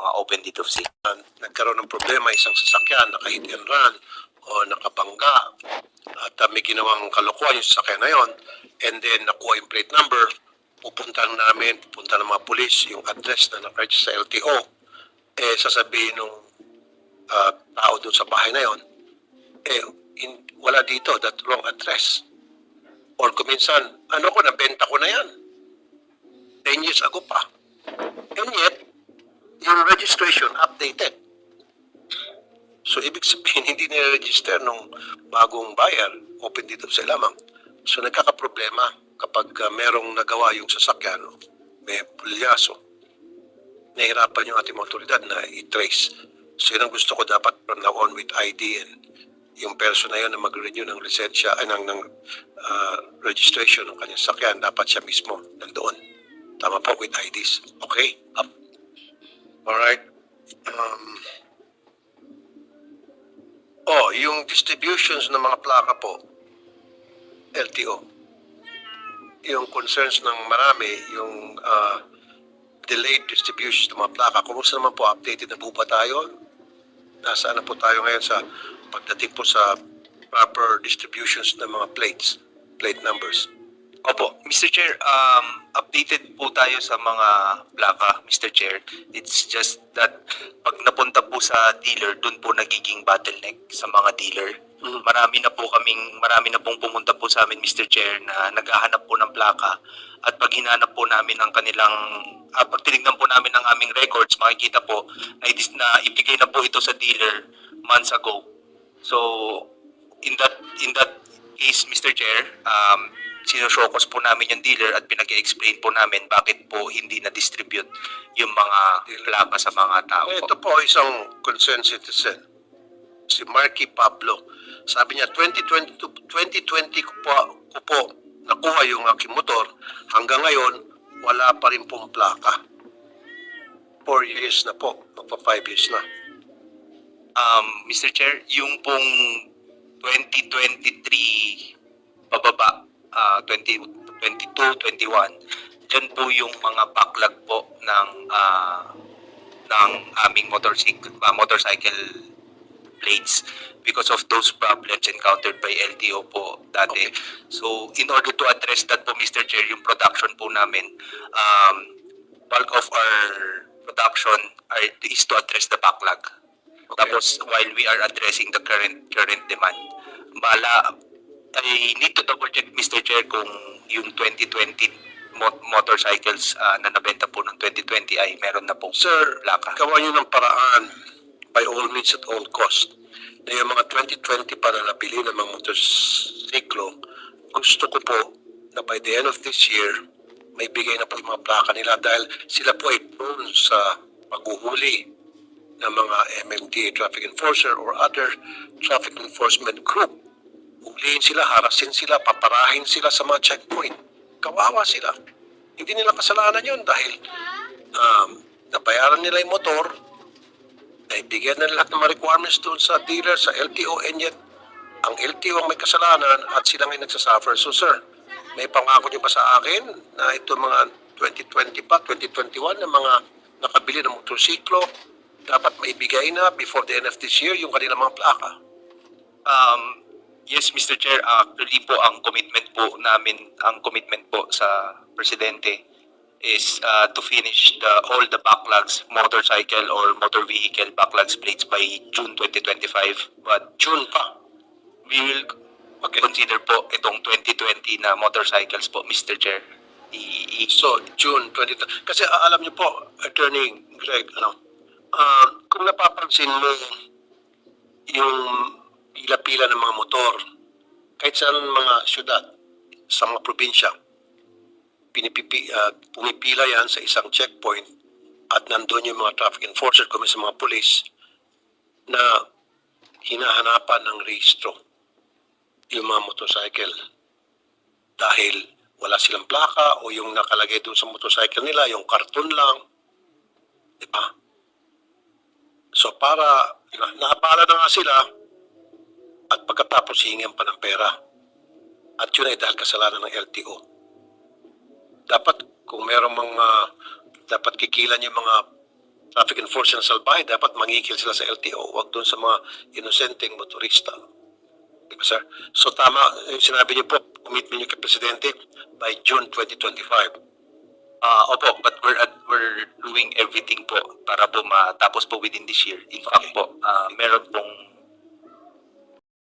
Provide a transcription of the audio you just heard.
mga open deed of sale. Nagkaroon ng problema isang sasakyan, naka-hit and run o nakabangga at may ginawang kalokohan yung sasakyan na yon, and then nakuha yung plate number, pupunta ng mga pulis yung address na nakaregister sa LTO, sasabihin nung tao dun sa bahay na yon, wala dito, that wrong address. Or kuminsan, nabenta ko na yan. 10 years ago pa. And yet, yung registration updated. So, ibig sabihin, hindi nire-register nung bagong buyer, open deed of sale lamang. So, nagkakaproblema kapag merong nagawa yung sasakyan, may pulyaso. Nahirapan yung ating mga otoridad na i-trace. So, yun ang gusto ko dapat from now on with ID and yung person na yun na mag-renew ng lisensya, ng registration ng kanyang sasakyan, dapat siya mismo nandoon. Tama po with IDs. Okay? Alright. Yung distributions ng mga plaka po, LTO. Yung concerns ng marami, yung delayed distributions ng mga plaka. Kumusta naman po? Updated na po ba tayo? Nasaan na po tayo ngayon sa pagdating po sa proper distributions ng mga plate numbers? Opo, Mr. Chair, updated po tayo sa mga plaka, Mr. Chair. It's just that pag napunta po sa dealer, dun po nagiging bottleneck sa mga dealer. Marami na pong pumunta po sa amin, Mr. Chair, na naghahanap po ng plaka. At pag hinanap po namin ang kanilang, pag tinignan po namin ang aming records, makikita po na ibigay na po ito sa dealer months ago. So, in that case, Mr. Chair, sinushokos po namin yung dealer at pinag-explain po namin bakit po hindi na-distribute yung mga plaka sa mga tao. Ito po isang concerned citizen, si Marky Pablo. Sabi niya, 2020 ko po nakuha yung aking motor. Hanggang ngayon, wala pa rin pong plaka. 4 years na po, magpa 5 years na. Mr. Chair, yung pong 2023 pababa, 2022, 21, dyan po yung mga backlog po ng aming motorcycle plates because of those problems encountered by LTO po dati. Okay. So, in order to address that po, Mr. Chair, yung production po namin, bulk of our production is to address the backlog. Okay. Tapos, while we are addressing the current demand, I need to double check, Mr. Chair, kung yung 2020 motorcycles na nabenta po ng 2020 ay meron na pong Sir, plaka. gawa nyo ng paraan by all means at all cost na yung mga 2020 para nabili ng mga motorsiklo, gusto ko po na by the end of this year, may bigay na po yung mga plaka nila dahil sila po ay prone sa paghuhuli ng mga MMDA traffic enforcer or other traffic enforcement group. Ulihin sila, harasin sila, paparahin sila sa mga checkpoint. Kawawa sila. Hindi nila kasalanan yun dahil nabayaran nila yung motor, naibigyan na lahat ng mga requirements doon sa dealer, sa LTO, and yet ang LTO ang may kasalanan at sila ngayon nagsasuffer. So sir, may pangako niyo ba sa akin na ito mga 2020 pa, 2021 na mga nakabili ng motorsiklo, dapat maibigay na before the end of this year yung kanilang mga plaka? Yes, Mr. Chair, actually po ang commitment po sa Presidente is to finish all the backlogs, motorcycle or motor vehicle backlogs plates by June 2025. But June pa. We will consider po itong 2020 na motorcycles po, Mr. Chair. So, June 20. Kasi alam niyo po, Attorney Greg, kung napapansin mo yung pila-pila ng mga motor, kahit sa mga syudad, sa mga probinsya, pumipila yan sa isang checkpoint at nandun yung mga traffic enforcer kung sa mga pulis na hinahanapan ng rehistro yung mga motorcycle dahil wala silang plaka o yung nakalagay doon sa motorcycle nila, yung karton lang. Diba? So para naabala na nga sila at pagkatapos hihingan pa ng pera. At yun ay dahil kasalanan ng LTO. Dapat kung merong dapat kikilan yung mga traffic enforcement sa Albay, dapat mangikil sila sa LTO, wag doon sa mga inosenteng motorista. Di ba, sir? So tama, yung sinabi niyo po, commitment niyo kay Presidente by June 2025. Opo, but we're doing everything po para po matapos po within this year. In fact po, meron pong